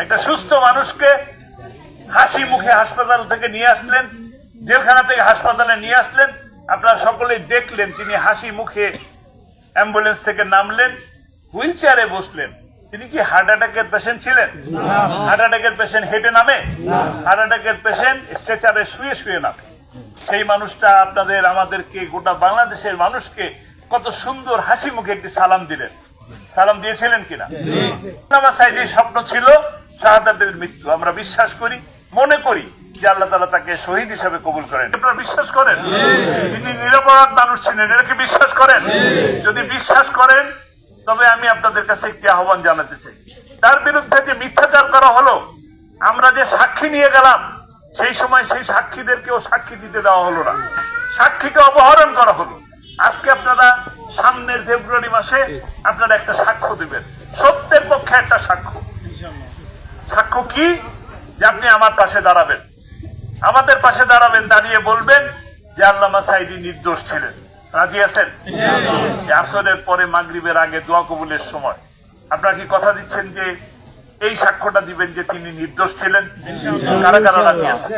একটা সুস্থ মানুষকে হাসি মুখে হাসপাতাল থেকে নিয়ে আসলেন, জেলখানা থেকে হাসপাতালে নিয়ে আসলেন। আপনারা সকলেই দেখলেন তিনি হাসি মুখে অ্যাম্বুলেন্স থেকে নামলেন, হুইল চেয়ারে বসলেন। তিনি কি হার্ট অ্যাটাকের পেশেন্ট ছিলেন? হার্ট অ্যাটাকের পেশেন্ট হেঁটে নামে? হার্ট অ্যাটাকের পেশেন্ট স্ট্রেচারে শুয়ে শুয়ে নামে। সেই মানুষটা আপনাদের আমাদেরকে গোটা বাংলাদেশের মানুষকে কত সুন্দর হাসি মুখে একটি সালাম দিলেন। সালাম দিয়েছিলেন কিনা? আল্লামা সাঈদীর স্বপ্ন ছিল শাহাদাতের মৃত্যু। আমরা বিশ্বাস করি, মনে করি যে আল্লাহ তাআলা তাকে শহীদ হিসেবে কবুল করেন। আপনারা বিশ্বাস করেন তিনি নিরপরাধ মানুষ ছিলেন? এটাকে বিশ্বাস করেন? যদি বিশ্বাস করেন তবে আমি আপনাদের কাছে একটি আহ্বান জানাতে চাই। তার বিরুদ্ধে যে মিথ্যাচার করা হলো, আমরা যে সাক্ষী নিয়ে গেলাম, সেই সময় সেই সাক্ষীদেরকেও সাক্ষী দিতে দেওয়া হলো না, সাক্ষীকে অপহরণ করা হলো। আজকে আপনারা সামনের ফেব্রুয়ারি মাসে আপনারা একটা সাক্ষ্য দিবেন, সত্যের পক্ষে একটা সাক্ষ্য। সাক্ষ্য কি? যে আপনি আমার পাশে দাঁড়াবেন, আমাদের পাশে দাঁড়াবেন, দাঁড়িয়ে বলবেন যে আল্লামা সাঈদী নির্দোষ ছিলেন। রাজি আছেন? আসরের পরে মাগরিবের আগে দোয়া কবুলের সময় আপনারা কি কথা দিচ্ছেন যে এই সাক্ষ্যটা দিবেন যে তিনি নির্দোষ ছিলেন? কারা কারা রাজি আছেন?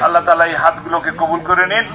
আল্লাহ তাআলা এই হাতগুলোকে কবুল করে নিন।